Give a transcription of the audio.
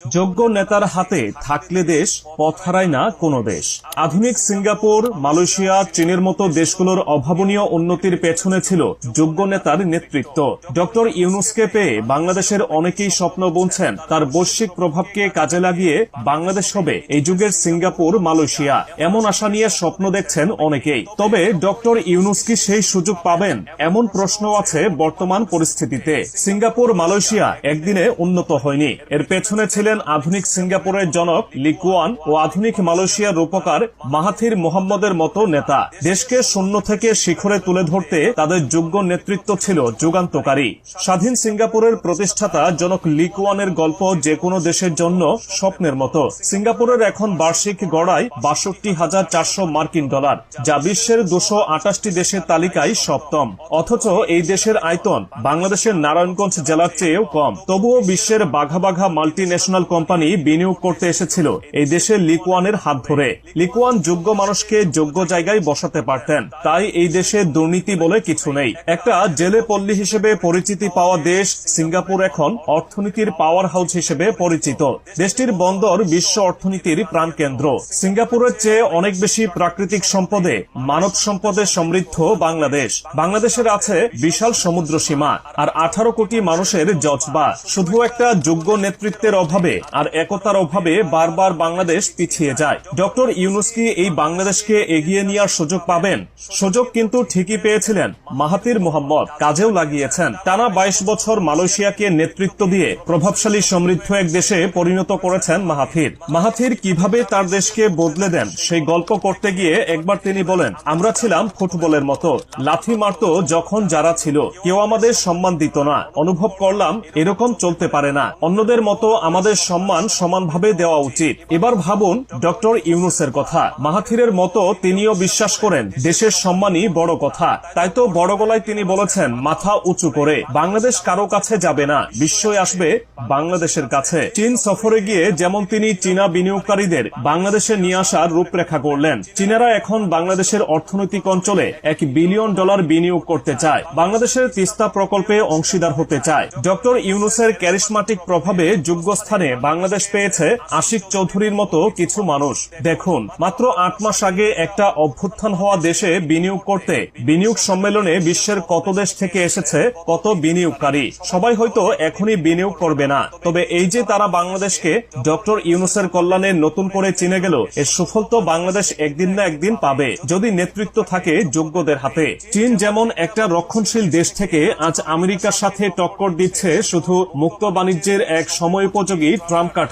যোগ্য নেতার হাতে থাকলে দেশ পথ হারায় না কোনো দেশ। আধুনিক সিঙ্গাপুর, মালয়েশিয়া, চীনের মতো দেশগুলোর অভাবনীয় উন্নতির পেছনে ছিল যোগ্য নেতার নেতৃত্ব। ডক্টর ইউনূসকে পেয়ে বাংলাদেশের অনেকেই স্বপ্ন বুনছেন তার বৈশ্বিক প্রভাবকে কাজে লাগিয়ে বাংলাদেশ হবে এই যুগের সিঙ্গাপুর, মালয়েশিয়া। এমন আশা নিয়ে স্বপ্ন দেখছেন অনেকেই। তবে ডক্টর ইউনূস কি সেই সুযোগ পাবেন? এমন প্রশ্ন আছে বর্তমান পরিস্থিতিতে। সিঙ্গাপুর, মালয়েশিয়া একদিনে উন্নত হয়নি। এর পেছনে ছিলেন আধুনিক সিঙ্গাপুরের জনক লি কুয়ান ও আধুনিক মালয়েশিয়ার রূপকার মাহাথির মোহাম্মদের মতো নেতা। দেশকে শূন্য থেকে শিখরে তুলে ধরতে তাদের যোগ্য নেতৃত্ব ছিল যুগান্তকারী। স্বাধীন সিঙ্গাপুরের প্রতিষ্ঠাতা জনক লি কুয়ানের গল্প যে কোনো দেশের জন্য স্বপ্নের মতো। সিঙ্গাপুরের এখন বার্ষিক গড়ায় ৬২,৪০০ মার্কিন ডলার, যা বিশ্বের ২২৮টি দেশের তালিকায় সপ্তম। অথচ এই দেশের আয়তন বাংলাদেশের নারায়ণগঞ্জ জেলার চেয়েও কম। তবুও বিশ্বের বাঘা বাঘা মাল্টি ন্যাশনাল কোম্পানি বিনিয়োগ করতে এসেছিল এই দেশে লি কুয়ানের হাত ধরে। লি কুয়ান যোগ্য মানুষকে যোগ্য জায়গায় বসাতে পারতেন। তাই এই দেশে দুর্নীতি বলে কিছু নেই। একটা জেলে পল্লী হিসেবে পরিচিতি পাওয়া দেশ সিঙ্গাপুর এখন অর্থনীতির পাওয়ার হাউস হিসেবে পরিচিত। দেশটির বন্দর বিশ্ব অর্থনীতির প্রাণকেন্দ্র। সিঙ্গাপুরের চেয়ে অনেক বেশি প্রাকৃতিক সম্পদে, মানব সম্পদে সমৃদ্ধ বাংলাদেশ। বাংলাদেশের আছে বিশাল সমুদ্র সীমা আর 18 কোটি মানুষের জজবা। শুধু একটা যোগ্য নেতৃত্বের অভাবে আর একতার অভাবে বারবার বাংলাদেশ পিছিয়ে যায়। ডক্টর ইউনূস কি এই বাংলাদেশকে এগিয়ে নেওয়ার সুযোগ পাবেন? সুযোগ কিন্তু ঠিকই পেয়েছিলেন মাহাথির মোহাম্মদ, কাজেও লাগিয়েছেন। টানা 22 বছর মালয়েশিয়াকে নেতৃত্ব দিয়ে প্রভাবশালী সমৃদ্ধ এক দেশে পরিণত করেছেন মাহাথির। মাহাথির কিভাবে তার দেশকে বদলে দেন সেই গল্প করতে গিয়ে একবার তিনি বলেন, আমরা ছিলাম ফুটবলের মতো, লাথি মারত যখন যারা ছিল, কেউ আমাদের সম্মান দিত না। অনুভব করলাম এরকম চলতে পারে না, অন্যদের মতো আমাদের সম্মান সমানভাবে দেওয়া উচিত। এবার ভাবুন ডক্টর ইউনূসের কথা। মাহাথিরের মতো তিনিও বিশ্বাস করেন দেশের সম্মানই বড় কথা। তাই তো বড় গলায় তিনি বলেছেন, মাথা উঁচু করে বাংলাদেশ কারো কাছে যাবে না, বিশ্বই আসবে বাংলাদেশের কাছে। চীন সফরে গিয়ে যেমন তিনি চীনা বিনিয়োগকারীদের বাংলাদেশে নিয়ে আসার রূপরেখা করলেন। চীনারা এখন বাংলাদেশের অর্থনৈতিক অঞ্চলে $1 বিলিয়ন বিনিয়োগ করতে চায়, বাংলাদেশের তিস্তা প্রকল্পে অংশীদার হতে চায়। ডক্টর ইউনূসের ক্যারিসমাটিক প্রভাবে যোগ্য স্থানে বাংলাদেশ পেয়েছে আশিক চৌধুরীর মতো কিছু মানুষ। দেখুন, মাত্র 8 মাস আগে একটা অভ্যুত্থান হওয়া দেশে বিনিয়োগ করতে বিনিয়োগ সম্মেলনে বিশ্বের কত দেশ থেকে এসেছে, কত বিনিয়োগকারী। সবাই হয়তো এখনই বিনিয়োগ করবে না, তবে এই যে তারা বাংলাদেশকে ডক্টর ইউনূসের কল্যাণে নতুন করে চিনে গেল, এর সুফল তো বাংলাদেশ একদিন না একদিন পাবে, যদি নেতৃত্ব থাকে যোগ্যদের হাতে। চীন যেমন একটা রক্ষণশীল দেশ থেকে আজ আমেরিকার সাথে টক্কর দিচ্ছে শুধু মুক্ত বাণিজ্যের এক সময়োপযোগী ট্রাম্প কার্ড